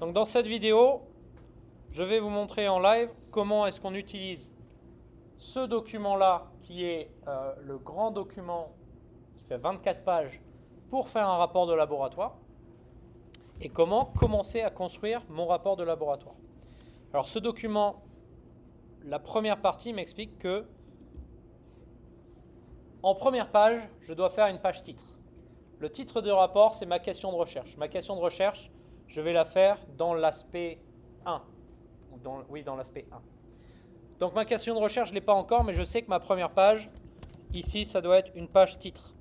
Donc dans cette vidéo, je vais vous montrer en live comment est-ce qu'on utilise ce document-là, qui est le grand document qui fait 24 pages, pour faire un rapport de laboratoire, et comment commencer à construire mon rapport de laboratoire. Alors ce document, la première partie m'explique que en première page, je dois faire une page titre. Le titre de rapport, c'est ma question de recherche. Ma question de recherche, je vais la faire dans l'aspect 1. Oui, dans l'aspect 1. Donc ma question de recherche, je ne l'ai pas encore, mais je sais que ma première page, ici, ça doit être une page titre.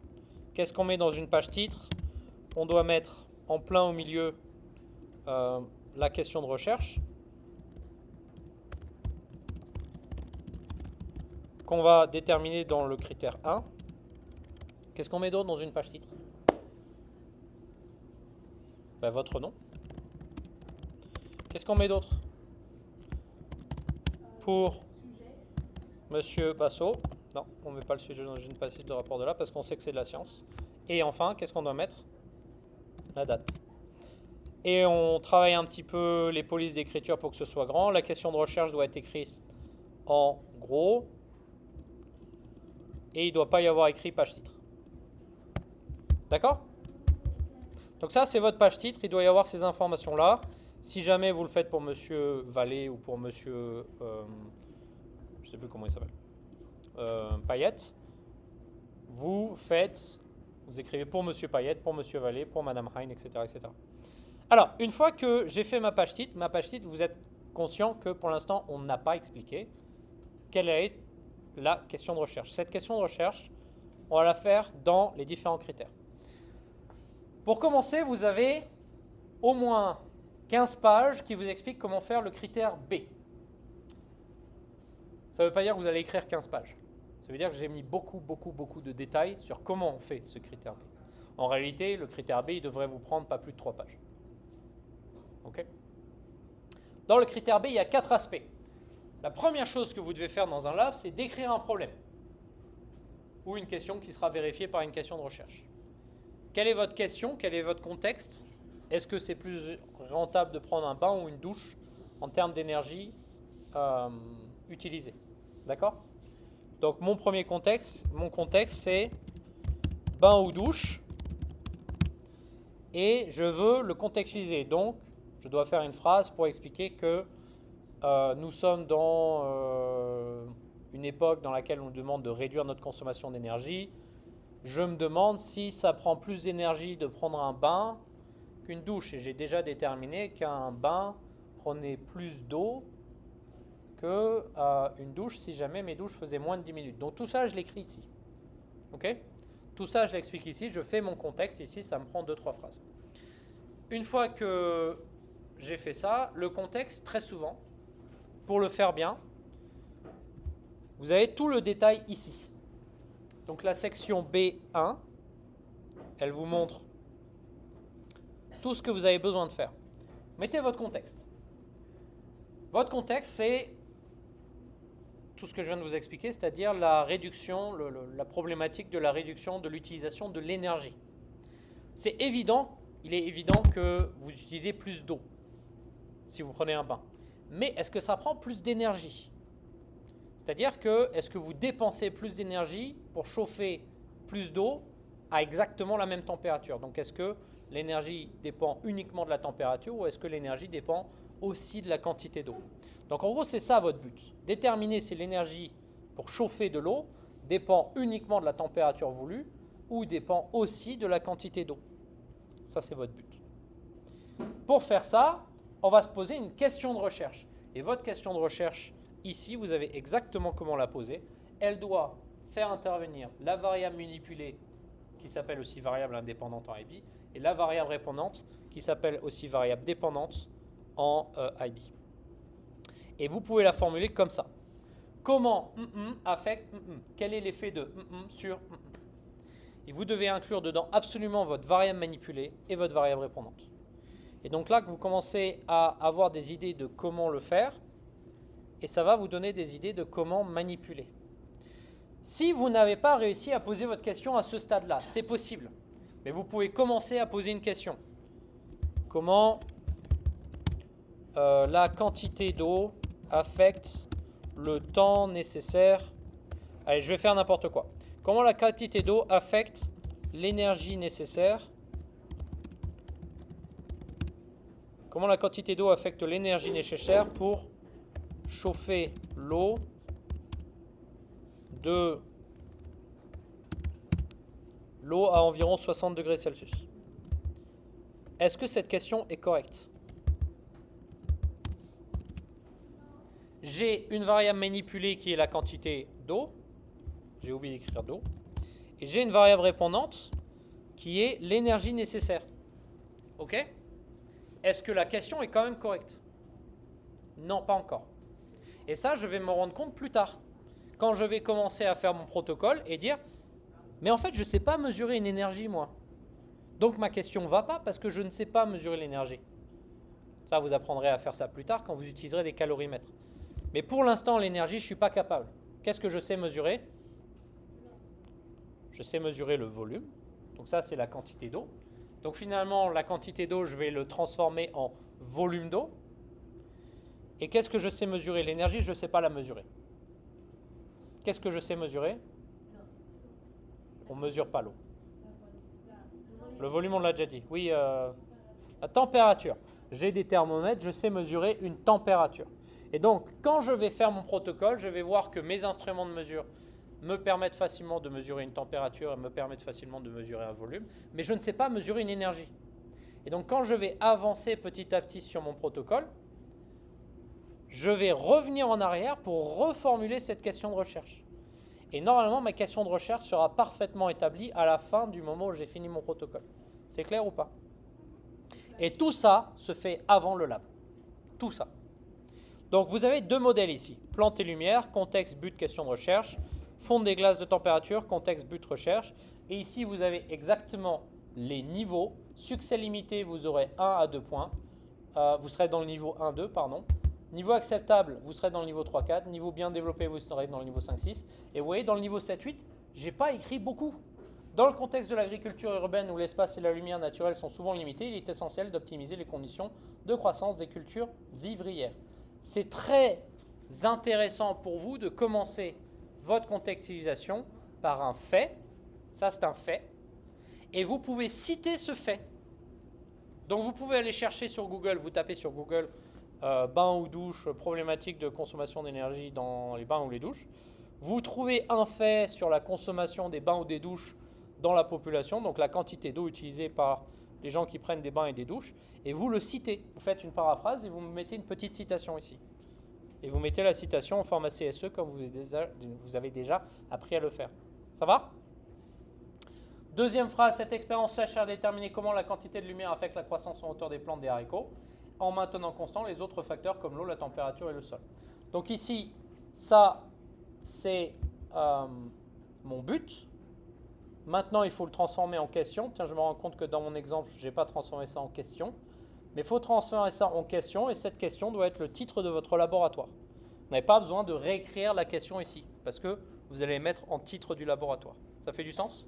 Qu'est-ce qu'on met dans une page titre? On doit mettre en plein au milieu la question de recherche, qu'on va déterminer dans le critère 1. Qu'est-ce qu'on met d'autre dans une page titre? Ben, votre nom. Qu'est-ce qu'on met d'autre pour Monsieur Basso? Non, on ne met pas le sujet dans une page titre de rapport de là parce qu'on sait que c'est de la science. Et enfin, qu'est-ce qu'on doit mettre? La date. Et on travaille un petit peu les polices d'écriture pour que ce soit grand. La question de recherche doit être écrite en gros. Et il ne doit pas y avoir écrit page titre. D'accord? Donc ça, c'est votre page titre. Il doit y avoir ces informations-là. Si jamais vous le faites pour Monsieur Vallée ou pour Monsieur... je ne sais plus comment il s'appelle. Payette. Vous écrivez pour Monsieur Payette, pour Monsieur Vallée, pour Madame Hein, etc., etc. Alors, une fois que j'ai fait ma page titre, vous êtes conscient que pour l'instant, on n'a pas expliqué quelle est la question de recherche. Cette question de recherche, on va la faire dans les différents critères. Pour commencer, vous avez au moins 15 pages qui vous expliquent comment faire le critère B. Ça ne veut pas dire que vous allez écrire 15 pages. Ça veut dire que j'ai mis beaucoup de détails sur comment on fait ce critère B. En réalité, le critère B, il devrait vous prendre pas plus de 3 pages. Okay. Dans le critère B, il y a 4 aspects. La première chose que vous devez faire dans un lab, c'est d'écrire un problème ou une question qui sera vérifiée par une question de recherche. Quelle est votre question? Quel est votre contexte? Est-ce que c'est plus rentable de prendre un bain ou une douche en termes d'énergie utilisée? D'accord? Donc mon contexte, c'est bain ou douche. Et je veux le contextualiser. Donc, je dois faire une phrase pour expliquer que nous sommes dans une époque dans laquelle on nous demande de réduire notre consommation d'énergie. Je me demande si ça prend plus d'énergie de prendre un bain qu'une douche. Et j'ai déjà déterminé qu'un bain prenait plus d'eau qu'une douche si jamais mes douches faisaient moins de 10 minutes. Donc tout ça, je l'écris ici. Ok ? Tout ça, je l'explique ici. Je fais mon contexte ici. Ça me prend 2-3 phrases. Une fois que j'ai fait ça, le contexte, très souvent, pour le faire bien, vous avez tout le détail ici. Donc la section B1, elle vous montre tout ce que vous avez besoin de faire. Mettez votre contexte. Votre contexte, c'est tout ce que je viens de vous expliquer, c'est-à-dire la réduction, la problématique de la réduction de l'utilisation de l'énergie. C'est évident, il est évident que vous utilisez plus d'eau si vous prenez un bain. Mais est-ce que ça prend plus d'énergie? C'est-à-dire que, est-ce que vous dépensez plus d'énergie pour chauffer plus d'eau à exactement la même température? Donc, est-ce que l'énergie dépend uniquement de la température ou est-ce que l'énergie dépend aussi de la quantité d'eau? Donc, en gros, c'est ça votre but. Déterminer si l'énergie pour chauffer de l'eau dépend uniquement de la température voulue ou dépend aussi de la quantité d'eau. Ça, c'est votre but. Pour faire ça, on va se poser une question de recherche. Et votre question de recherche, ici, vous avez exactement comment la poser. Elle doit faire intervenir la variable manipulée, qui s'appelle aussi variable indépendante en IB, et la variable répondante, qui s'appelle aussi variable dépendante en IB. Et vous pouvez la formuler comme ça. Comment affecte Quel est l'effet de sur Et vous devez inclure dedans absolument votre variable manipulée et votre variable répondante. Et donc là que vous commencez à avoir des idées de comment le faire, et ça va vous donner des idées de comment manipuler. Si vous n'avez pas réussi à poser votre question à ce stade-là, c'est possible. Mais vous pouvez commencer à poser une question. Comment la quantité d'eau affecte le temps nécessaire. Allez, je vais faire n'importe quoi. Comment la quantité d'eau affecte l'énergie nécessaire? Comment la quantité d'eau affecte l'énergie nécessaire pour chauffer l'eau de l'eau à environ 60 degrés Celsius? Est-ce que cette question est correcte? J'ai une variable manipulée qui est la quantité d'eau. J'ai oublié d'écrire d'eau. Et j'ai une variable répondante qui est l'énergie nécessaire. Ok? Est-ce que la question est quand même correcte? Non, pas encore. Et ça, je vais me rendre compte plus tard. Quand je vais commencer à faire mon protocole et dire, mais en fait, je ne sais pas mesurer une énergie, moi. Donc ma question ne va pas parce que je ne sais pas mesurer l'énergie. Ça, vous apprendrez à faire ça plus tard quand vous utiliserez des calorimètres. Mais pour l'instant, l'énergie, je ne suis pas capable. Qu'est-ce que je sais mesurer? Je sais mesurer le volume. Donc ça, c'est la quantité d'eau. Donc finalement, la quantité d'eau, je vais le transformer en volume d'eau. Et qu'est-ce que je sais mesurer? L'énergie, je ne sais pas la mesurer. Qu'est-ce que je sais mesurer? On ne mesure pas l'eau. Le volume, on l'a déjà dit. Oui, la température. J'ai des thermomètres, je sais mesurer une température. Et donc, quand je vais faire mon protocole, je vais voir que mes instruments de mesure me permettent facilement de mesurer une température et me permettent facilement de mesurer un volume, mais je ne sais pas mesurer une énergie. Et donc, quand je vais avancer petit à petit sur mon protocole, je vais revenir en arrière pour reformuler cette question de recherche. Et normalement, ma question de recherche sera parfaitement établie à la fin du moment où j'ai fini mon protocole. C'est clair ou pas? Et tout ça se fait avant le lab. Tout ça. Donc vous avez deux modèles ici. Plante et lumière, contexte, but, question de recherche. Fonte des glaces de température, contexte, but, recherche. Et ici, vous avez exactement les niveaux. Succès limité, vous aurez 1 à 2 points. Vous serez dans le niveau 1-2, pardon. Niveau acceptable, vous serez dans le niveau 3-4. Niveau bien développé, vous serez dans le niveau 5-6. Et vous voyez, dans le niveau 7-8, je n'ai pas écrit beaucoup. Dans le contexte de l'agriculture urbaine où l'espace et la lumière naturelle sont souvent limités, il est essentiel d'optimiser les conditions de croissance des cultures vivrières. C'est très intéressant pour vous de commencer votre contextualisation par un fait. Ça, c'est un fait. Et vous pouvez citer ce fait. Donc, vous pouvez aller chercher sur Google, vous tapez sur Google bain ou douche, problématique de consommation d'énergie dans les bains ou les douches. Vous trouvez un fait sur la consommation des bains ou des douches dans la population, donc la quantité d'eau utilisée par les gens qui prennent des bains et des douches, et vous le citez. Vous faites une paraphrase et vous mettez une petite citation ici. Et vous mettez la citation en format CSE comme vous avez déjà appris à le faire. Ça va? Deuxième phrase, cette expérience cherche à déterminer comment la quantité de lumière affecte la croissance en hauteur des plantes des haricots, en maintenant constant les autres facteurs comme l'eau, la température et le sol. Donc ici, ça, c'est mon but. Maintenant, il faut le transformer en question. Tiens, je me rends compte que dans mon exemple, je n'ai pas transformé ça en question. Mais il faut transformer ça en question et cette question doit être le titre de votre laboratoire. Vous n'avez pas besoin de réécrire la question ici parce que vous allez mettre en titre du laboratoire. Ça fait du sens?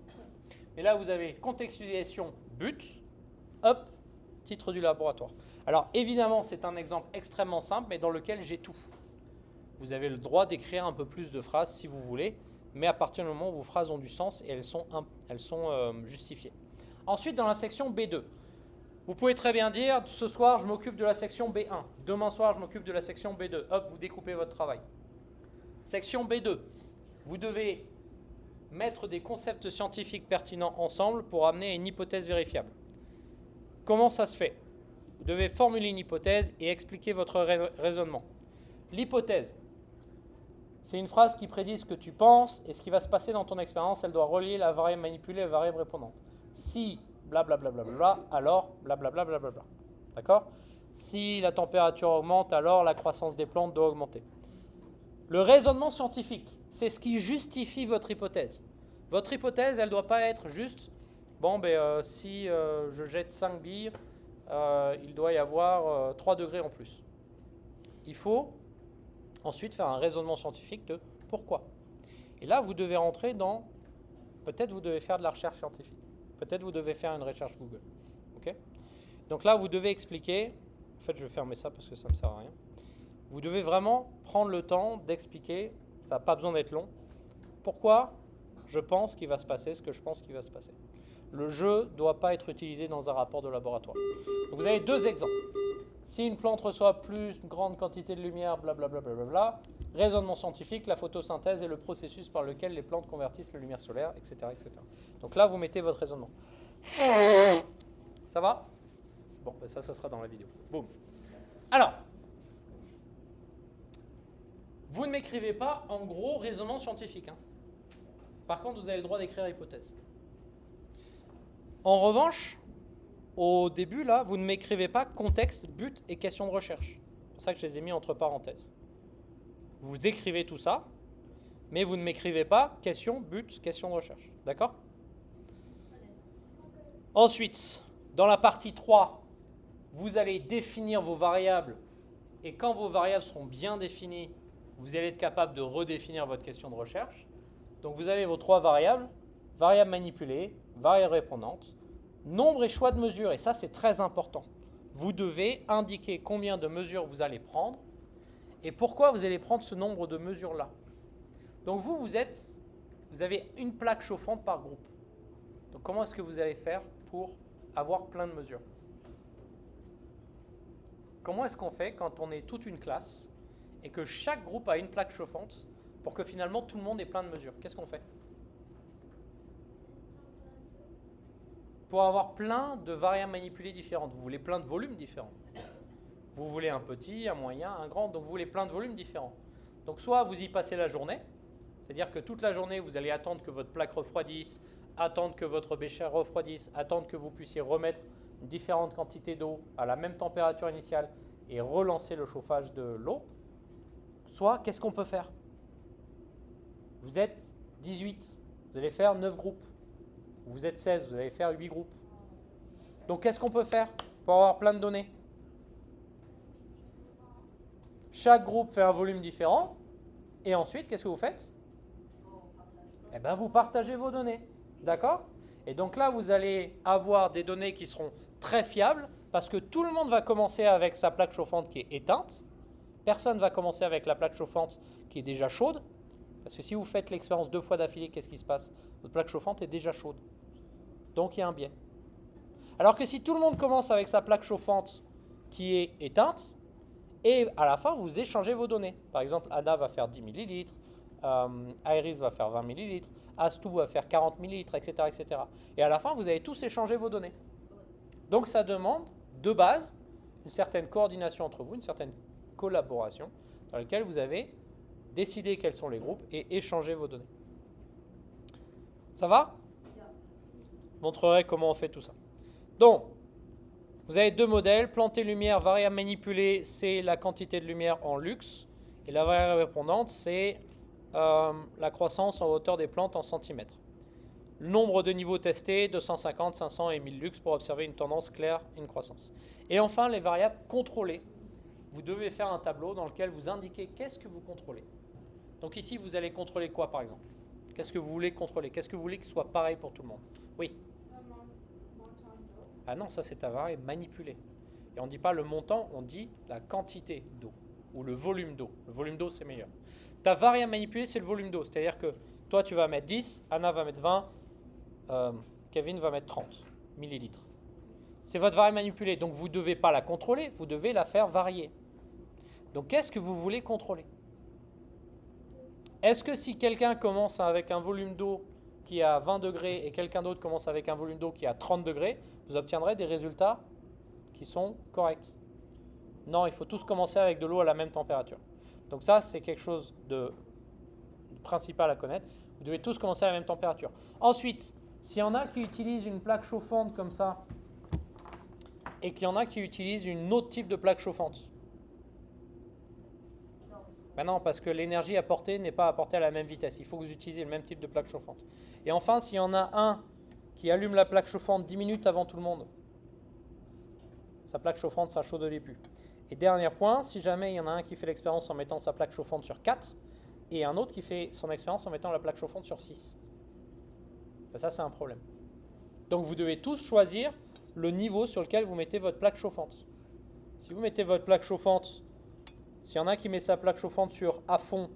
Et là, vous avez contextualisation but, hop, titre du laboratoire. Alors évidemment, c'est un exemple extrêmement simple mais dans lequel j'ai tout. Vous avez le droit d'écrire un peu plus de phrases si vous voulez, mais à partir du moment où vos phrases ont du sens et elles sont justifiées. Ensuite, dans la section B2, vous pouvez très bien dire, ce soir, je m'occupe de la section B1. Demain soir, je m'occupe de la section B2. Hop, vous découpez votre travail. Section B2, vous devez mettre des concepts scientifiques pertinents ensemble pour amener à une hypothèse vérifiable. Comment ça se fait? Vous devez formuler une hypothèse et expliquer votre raisonnement. L'hypothèse, c'est une phrase qui prédit ce que tu penses et ce qui va se passer dans ton expérience. Elle doit relier la variable manipulée à la variable répondante. Si blablabla, alors blablabla. D'accord? Si la température augmente, alors la croissance des plantes doit augmenter. Le raisonnement scientifique, c'est ce qui justifie votre hypothèse. Votre hypothèse, elle ne doit pas être juste, si je jette 5 billes, il doit y avoir 3 degrés en plus. Il faut ensuite faire un raisonnement scientifique de pourquoi. Et là, vous devez rentrer dans, peut-être vous devez faire de la recherche scientifique. Peut-être vous devez faire une recherche Google. Okay? Donc là, vous devez expliquer En fait, je vais fermer ça parce que ça ne me sert à rien. Vous devez vraiment prendre le temps d'expliquer, ça n'a pas besoin d'être long, pourquoi je pense qu'il va se passer ce que je pense qu'il va se passer. Le jeu ne doit pas être utilisé dans un rapport de laboratoire. Donc vous avez deux exemples. Si une plante reçoit plus grande quantité de lumière, blablabla, blablabla, raisonnement scientifique, la photosynthèse est le processus par lequel les plantes convertissent la lumière solaire, etc., etc. Donc là, vous mettez votre raisonnement. Ça va? Bon, ben ça sera dans la vidéo. Boum. Alors, vous ne m'écrivez pas en gros raisonnement scientifique. Hein. Par contre, vous avez le droit d'écrire hypothèse. En revanche, au début, là, vous ne m'écrivez pas contexte, but et question de recherche. C'est pour ça que je les ai mis entre parenthèses. Vous écrivez tout ça, mais vous ne m'écrivez pas question, but, question de recherche. D'accord? Ensuite, dans la partie 3, vous allez définir vos variables. Et quand vos variables seront bien définies, vous allez être capable de redéfinir votre question de recherche. Donc vous avez vos 3 variables, variable manipulée, variable répondante, nombre et choix de mesure, et ça c'est très important. Vous devez indiquer combien de mesures vous allez prendre et pourquoi vous allez prendre ce nombre de mesures-là. Donc vous avez une plaque chauffante par groupe. Donc comment est-ce que vous allez faire pour avoir plein de mesures? Comment est-ce qu'on fait quand on est toute une classe et que chaque groupe a une plaque chauffante pour que finalement tout le monde ait plein de mesures? Qu'est-ce qu'on fait? Pour avoir plein de variables manipulées différentes, vous voulez plein de volumes différents. Vous voulez un petit, un moyen, un grand, donc vous voulez plein de volumes différents. Donc soit vous y passez la journée, c'est-à-dire que toute la journée vous allez attendre que votre plaque refroidisse, attendre que votre bécher refroidisse, attendre que vous puissiez remettre différentes quantités d'eau à la même température initiale et relancer le chauffage de l'eau. Soit, qu'est-ce qu'on peut faire? Vous êtes 18, vous allez faire 9 groupes. Vous êtes 16, vous allez faire 8 groupes. Donc qu'est-ce qu'on peut faire pour avoir plein de données? Chaque groupe fait un volume différent. Et ensuite, qu'est-ce que vous faites? Eh bien, vous partagez vos données. D'accord? Et donc là, vous allez avoir des données qui seront très fiables parce que tout le monde va commencer avec sa plaque chauffante qui est éteinte. Personne ne va commencer avec la plaque chauffante qui est déjà chaude. Parce que si vous faites l'expérience 2 fois d'affilée, qu'est-ce qui se passe? Votre plaque chauffante est déjà chaude. Donc il y a un biais. Alors que si tout le monde commence avec sa plaque chauffante qui est éteinte, et à la fin, vous échangez vos données. Par exemple, Anna va faire 10 ml, Iris va faire 20 ml, Astou va faire 40 ml, etc., etc. Et à la fin, vous allez tous échanger vos données. Donc ça demande, de base, une certaine coordination entre vous, une certaine collaboration, dans laquelle vous avez décidé quels sont les groupes et échanger vos données. Ça va? Je montrerai comment on fait tout ça. Donc, vous avez 2 modèles. Plante et lumière, variable manipulée, c'est la quantité de lumière en lux. Et la variable répondante, c'est la croissance en hauteur des plantes en centimètres. Le nombre de niveaux testés, 250, 500 et 1000 lux pour observer une tendance claire et une croissance. Et enfin, les variables contrôlées. Vous devez faire un tableau dans lequel vous indiquez qu'est-ce que vous contrôlez. Donc ici, vous allez contrôler quoi, par exemple? Qu'est-ce que vous voulez contrôler? Qu'est-ce que vous voulez que ce soit pareil pour tout le monde? Oui. Ah non, ça c'est ta variable manipulée. Et on ne dit pas le montant, on dit la quantité d'eau ou le volume d'eau. Le volume d'eau, c'est meilleur. Ta variable manipulée, c'est le volume d'eau. C'est-à-dire que toi, tu vas mettre 10, Anna va mettre 20, Kevin va mettre 30 millilitres. C'est votre variable manipulée. Donc, vous ne devez pas la contrôler, vous devez la faire varier. Donc, qu'est-ce que vous voulez contrôler? Est-ce que si quelqu'un commence avec un volume d'eau qui est à 20 degrés et quelqu'un d'autre commence avec un volume d'eau qui est à 30 degrés, vous obtiendrez des résultats qui sont corrects? Non, il faut tous commencer avec de l'eau à la même température. Donc ça, c'est quelque chose de principal à connaître. Vous devez tous commencer à la même température. Ensuite, s'il y en a qui utilisent une plaque chauffante comme ça et qu'il y en a qui utilisent une autre type de plaque chauffante, ben non, parce que l'énergie apportée n'est pas apportée à la même vitesse. Il faut que vous utilisiez le même type de plaque chauffante. Et enfin, s'il y en a un qui allume la plaque chauffante 10 minutes avant tout le monde, sa plaque chauffante, ça chauffe plus. Et dernier point, si jamais il y en a un qui fait l'expérience en mettant sa plaque chauffante sur 4 et un autre qui fait son expérience en mettant la plaque chauffante sur 6, ben ça c'est un problème. Donc vous devez tous choisir le niveau sur lequel vous mettez votre plaque chauffante. Si vous mettez votre plaque chauffante, s'il y en a qui met sa plaque chauffante sur à fond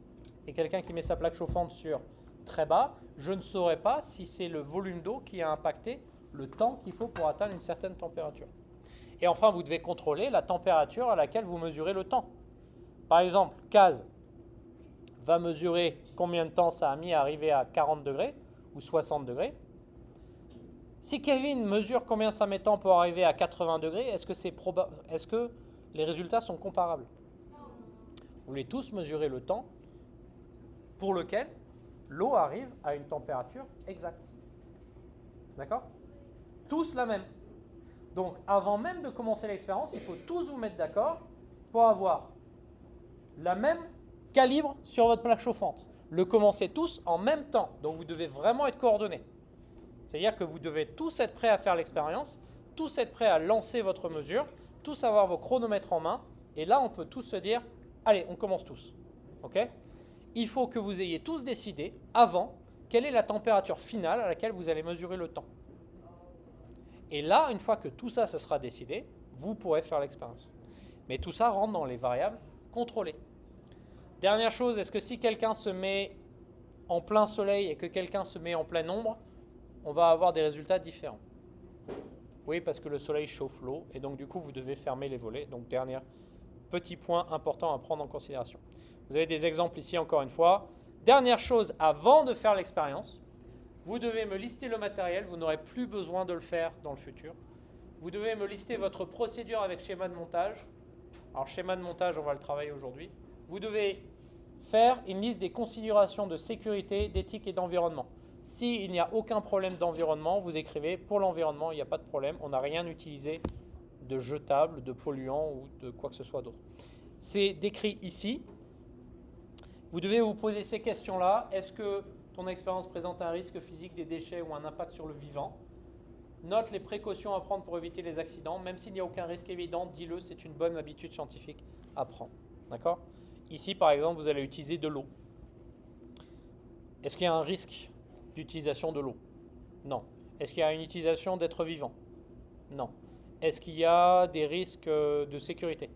et quelqu'un qui met sa plaque chauffante sur très bas, je ne saurais pas si c'est le volume d'eau qui a impacté le temps qu'il faut pour atteindre une certaine température. Et enfin, vous devez contrôler la température à laquelle vous mesurez le temps. Par exemple, Kaz va mesurer combien de temps ça a mis à arriver à 40 degrés ou 60 degrés. Si Kevin mesure combien ça met de temps pour arriver à 80 degrés, est-ce que les résultats sont comparables? Vous voulez tous mesurer le temps pour lequel l'eau arrive à une température exacte. D'accord? Tous la même. Donc, avant même de commencer l'expérience, il faut tous vous mettre d'accord pour avoir la même calibre sur votre plaque chauffante. Le commencer tous en même temps. Donc, vous devez vraiment être coordonnés. C'est-à-dire que vous devez tous être prêts à faire l'expérience, tous être prêts à lancer votre mesure, tous avoir vos chronomètres en main. Et là, on peut tous se dire, allez, on commence tous. OK? Il faut que vous ayez tous décidé avant quelle est la température finale à laquelle vous allez mesurer le temps. Et là, une fois que tout ça, ça sera décidé, vous pourrez faire l'expérience. Mais tout ça rentre dans les variables contrôlées. Dernière chose, est-ce que si quelqu'un se met en plein soleil et que quelqu'un se met en pleine ombre, on va avoir des résultats différents? Oui, parce que le soleil chauffe l'eau et donc du coup, vous devez fermer les volets. Donc, dernier petit point important à prendre en considération. Vous avez des exemples ici, encore une fois. Dernière chose, avant de faire l'expérience, vous devez me lister le matériel, vous n'aurez plus besoin de le faire dans le futur. Vous devez me lister votre procédure avec schéma de montage. Alors, schéma de montage, on va le travailler aujourd'hui. Vous devez faire une liste des considérations de sécurité, d'éthique et d'environnement. S'il n'y a aucun problème d'environnement, vous écrivez pour l'environnement, il n'y a pas de problème, on n'a rien utilisé de jetable, de polluant ou de quoi que ce soit d'autre. C'est décrit ici. Vous devez vous poser ces questions-là. Est-ce que ton expérience présente un risque physique des déchets ou un impact sur le vivant? Note les précautions à prendre pour éviter les accidents. Même s'il n'y a aucun risque évident, dis-le, c'est une bonne habitude scientifique à prendre. D'accord? Ici, par exemple, vous allez utiliser de l'eau. Est-ce qu'il y a un risque d'utilisation de l'eau? Non. Est-ce qu'il y a une utilisation d'êtres vivants? Non. Est-ce qu'il y a des risques de sécurité?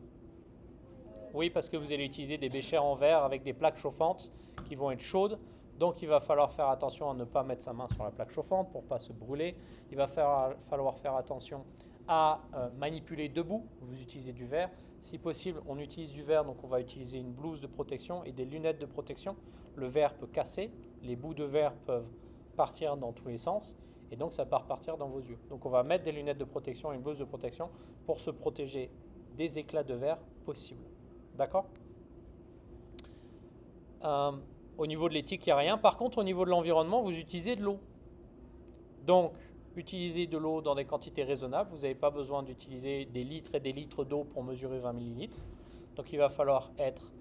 Oui, parce que vous allez utiliser des béchers en verre avec des plaques chauffantes qui vont être chaudes. Donc, il va falloir faire attention à ne pas mettre sa main sur la plaque chauffante pour ne pas se brûler. Il va falloir faire attention à manipuler debout. Vous utilisez du verre. Si possible, on utilise du verre, donc on va utiliser une blouse de protection et des lunettes de protection. Le verre peut casser. Les bouts de verre peuvent partir dans tous les sens. Et donc, ça part partir dans vos yeux. Donc, on va mettre des lunettes de protection et une blouse de protection pour se protéger des éclats de verre possibles. D'accord? Au niveau de l'éthique, il n'y a rien. Par contre, au niveau de l'environnement, vous utilisez de l'eau. Donc, utilisez de l'eau dans des quantités raisonnables. Vous n'avez pas besoin d'utiliser des litres et des litres d'eau pour mesurer 20 millilitres. Donc, il va falloir être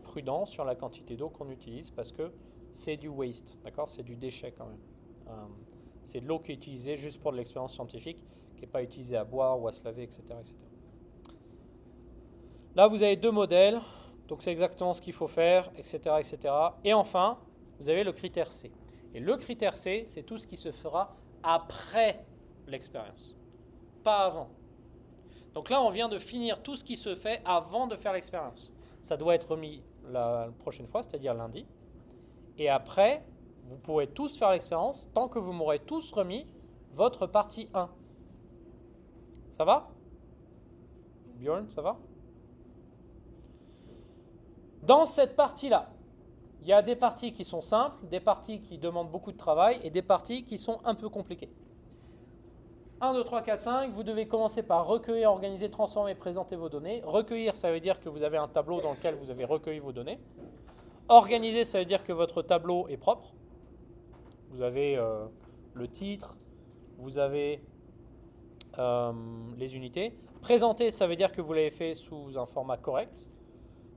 prudent sur la quantité d'eau qu'on utilise parce que c'est du waste, d'accord? C'est du déchet quand même. C'est de l'eau qui est utilisée juste pour de l'expérience scientifique, qui n'est pas utilisée à boire ou à se laver, etc., etc. Là, vous avez deux modèles. Donc, c'est exactement ce qu'il faut faire, etc., etc. Et enfin, vous avez le critère C. Et le critère C, c'est tout ce qui se fera après l'expérience, pas avant. Donc là, on vient de finir tout ce qui se fait avant de faire l'expérience. Ça doit être remis la prochaine fois, c'est-à-dire lundi. Et après, vous pourrez tous faire l'expérience tant que vous m'aurez tous remis votre partie 1. Ça va? Bjorn, ça va? Dans cette partie-là, il y a des parties qui sont simples, des parties qui demandent beaucoup de travail et des parties qui sont un peu compliquées. 1, 2, 3, 4, 5, vous devez commencer par recueillir, organiser, transformer, présenter vos données. Recueillir, ça veut dire que vous avez un tableau dans lequel vous avez recueilli vos données. Organiser, ça veut dire que votre tableau est propre. Vous avez le titre, vous avez les unités. Présenter, ça veut dire que vous l'avez fait sous un format correct.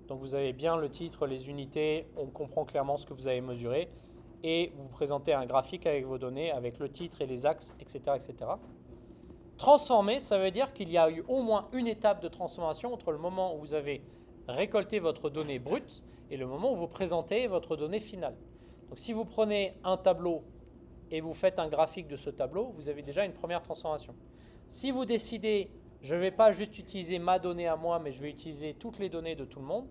Donc vous avez bien le titre, les unités, on comprend clairement ce que vous avez mesuré et vous présentez un graphique avec vos données, avec le titre et les axes, etc., etc. Transformer, ça veut dire qu'il y a eu au moins une étape de transformation entre le moment où vous avez récolté votre donnée brute et le moment où vous présentez votre donnée finale. Donc si vous prenez un tableau et vous faites un graphique de ce tableau, vous avez déjà une première transformation. Si vous décidez Je ne vais pas juste utiliser ma donnée à moi, mais je vais utiliser toutes les données de tout le monde.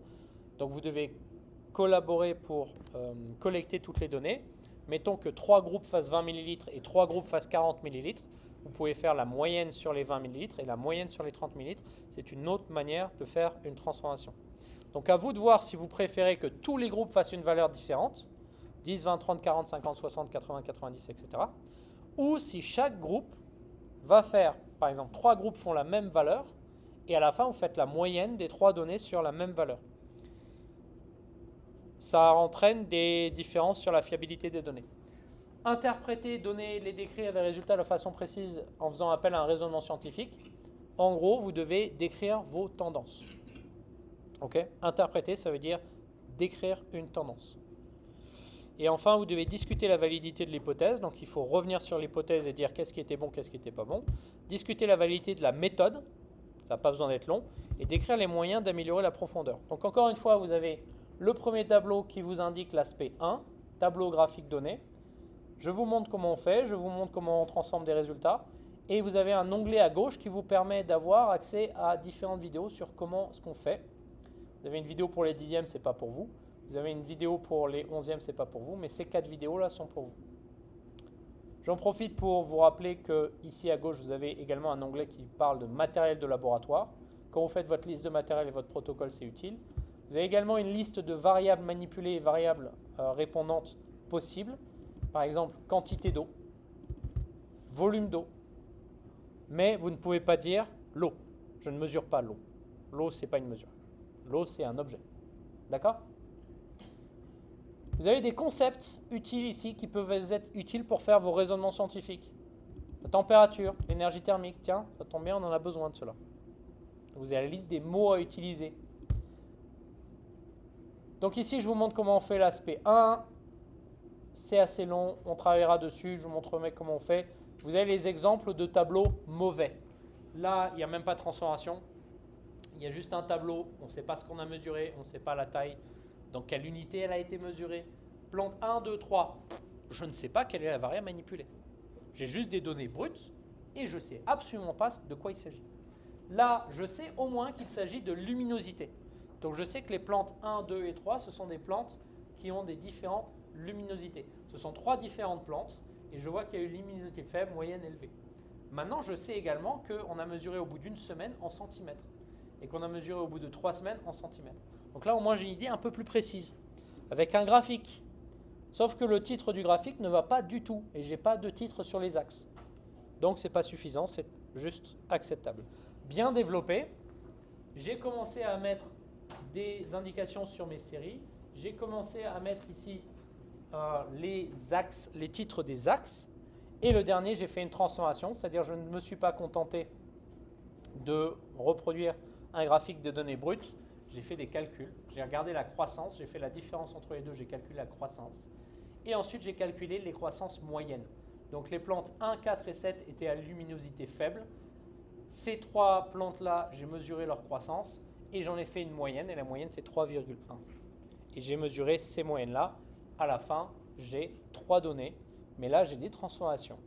Donc vous devez collaborer pour collecter toutes les données. Mettons que 3 groupes fassent 20 ml et 3 groupes fassent 40 ml. Vous pouvez faire la moyenne sur les 20 ml et la moyenne sur les 30 ml. C'est une autre manière de faire une transformation. Donc à vous de voir si vous préférez que tous les groupes fassent une valeur différente, 10, 20, 30, 40, 50, 60, 80, 90, etc. Ou si chaque groupe va faire, par exemple, 3 groupes font la même valeur et à la fin vous faites la moyenne des 3 données sur la même valeur. Ça entraîne des différences sur la fiabilité des données. Interpréter, donner, les décrire les résultats de façon précise en faisant appel à un raisonnement scientifique. En gros, vous devez décrire vos tendances. Okay. Interpréter, ça veut dire décrire une tendance. Et enfin, vous devez discuter la validité de l'hypothèse. Donc, il faut revenir sur l'hypothèse et dire qu'est-ce qui était bon, qu'est-ce qui n'était pas bon. Discuter la validité de la méthode. Ça n'a pas besoin d'être long. Et décrire les moyens d'améliorer la profondeur. Donc, encore une fois, vous avez le premier tableau qui vous indique l'aspect 1, tableau graphique donné. Je vous montre comment on fait, je vous montre comment on transforme des résultats. Et vous avez un onglet à gauche qui vous permet d'avoir accès à différentes vidéos sur comment ce qu'on fait. Vous avez une vidéo pour les 10e, ce n'est pas pour vous. Vous avez une vidéo pour les 11e, ce n'est pas pour vous. Mais ces 4 vidéos-là sont pour vous. J'en profite pour vous rappeler qu'ici à gauche, vous avez également un onglet qui parle de matériel de laboratoire. Quand vous faites votre liste de matériel et votre protocole, c'est utile. Vous avez également une liste de variables manipulées et variables répondantes possibles. Par exemple, quantité d'eau, volume d'eau. Mais vous ne pouvez pas dire l'eau. Je ne mesure pas l'eau. L'eau, ce n'est pas une mesure. L'eau, c'est un objet. D'accord ? Vous avez des concepts utiles ici qui peuvent être utiles pour faire vos raisonnements scientifiques. La température, l'énergie thermique. Tiens, ça tombe bien, on en a besoin de cela. Vous avez la liste des mots à utiliser. Donc ici, je vous montre comment on fait l'aspect 1. C'est assez long, on travaillera dessus, je vous montrerai comment on fait. Vous avez les exemples de tableaux mauvais. Là, il n'y a même pas de transformation. Il y a juste un tableau, on ne sait pas ce qu'on a mesuré, on ne sait pas la taille, dans quelle unité elle a été mesurée. Plante 1, 2, 3, je ne sais pas quelle est la variable manipulée. J'ai juste des données brutes et je ne sais absolument pas de quoi il s'agit. Là, je sais au moins qu'il s'agit de luminosité. Donc je sais que les plantes 1, 2 et 3, ce sont des plantes qui ont des différentes luminosité. Ce sont 3 différentes plantes et je vois qu'il y a eu luminosité faible, moyenne, élevée. Maintenant, je sais également qu'on a mesuré au bout d'une semaine en centimètres et qu'on a mesuré au bout de 3 semaines en centimètres. Donc là, au moins, j'ai une idée un peu plus précise avec un graphique. Sauf que le titre du graphique ne va pas du tout et je n'ai pas de titre sur les axes. Donc, ce n'est pas suffisant, c'est juste acceptable. Bien développé, j'ai commencé à mettre des indications sur mes séries. J'ai commencé à mettre ici les axes, les titres des axes. Et le dernier, j'ai fait une transformation, c'est-à-dire je ne me suis pas contenté de reproduire un graphique de données brutes. J'ai fait des calculs, j'ai regardé la croissance, j'ai fait la différence entre les deux, j'ai calculé la croissance. Et ensuite, j'ai calculé les croissances moyennes. Donc les plantes 1, 4 et 7 étaient à luminosité faible. Ces 3 plantes-là, j'ai mesuré leur croissance et j'en ai fait une moyenne. Et la moyenne, c'est 3,1. Et j'ai mesuré ces moyennes-là. À la fin, j'ai 3 données. Mais là, j'ai des transformations.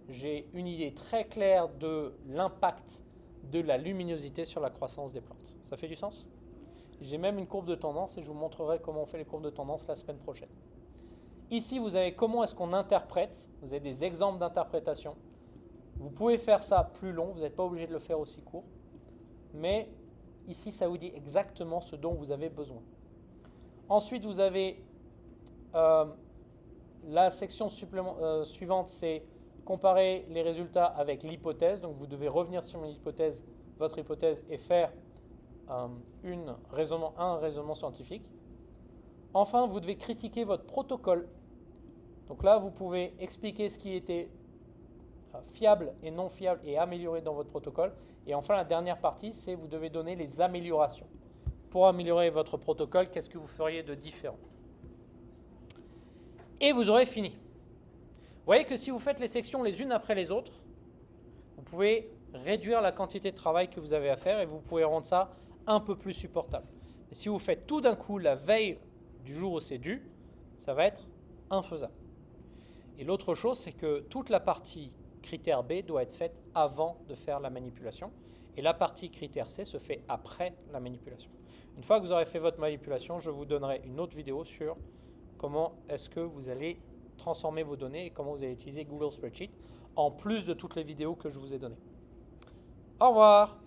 J'ai une idée très claire de l'impact de la luminosité sur la croissance des plantes. Ça fait du sens ? J'ai même une courbe de tendance et je vous montrerai comment on fait les courbes de tendance la semaine prochaine. Ici, vous avez comment est-ce qu'on interprète. Vous avez des exemples d'interprétation. Vous pouvez faire ça plus long, vous n'êtes pas obligé de le faire aussi court. Mais ici, ça vous dit exactement ce dont vous avez besoin. Ensuite, vous avez la section suivante, c'est comparer les résultats avec l'hypothèse. Donc, vous devez revenir sur votre hypothèse et faire un raisonnement scientifique. Enfin, vous devez critiquer votre protocole. Donc là, vous pouvez expliquer ce qui était fiable et non fiable et amélioré dans votre protocole. Et enfin, la dernière partie, c'est vous devez donner les améliorations. Pour améliorer votre protocole, qu'est-ce que vous feriez de différent? Et vous aurez fini. Vous voyez que si vous faites les sections les unes après les autres, vous pouvez réduire la quantité de travail que vous avez à faire et vous pouvez rendre ça un peu plus supportable. Mais si vous faites tout d'un coup la veille du jour où c'est dû, ça va être infaisable. Et l'autre chose, c'est que toute la partie critère B doit être faite avant de faire la manipulation. Et la partie critère C se fait après la manipulation. Une fois que vous aurez fait votre manipulation, je vous donnerai une autre vidéo sur comment est-ce que vous allez transformer vos données et comment vous allez utiliser Google Spreadsheet en plus de toutes les vidéos que je vous ai données. Au revoir!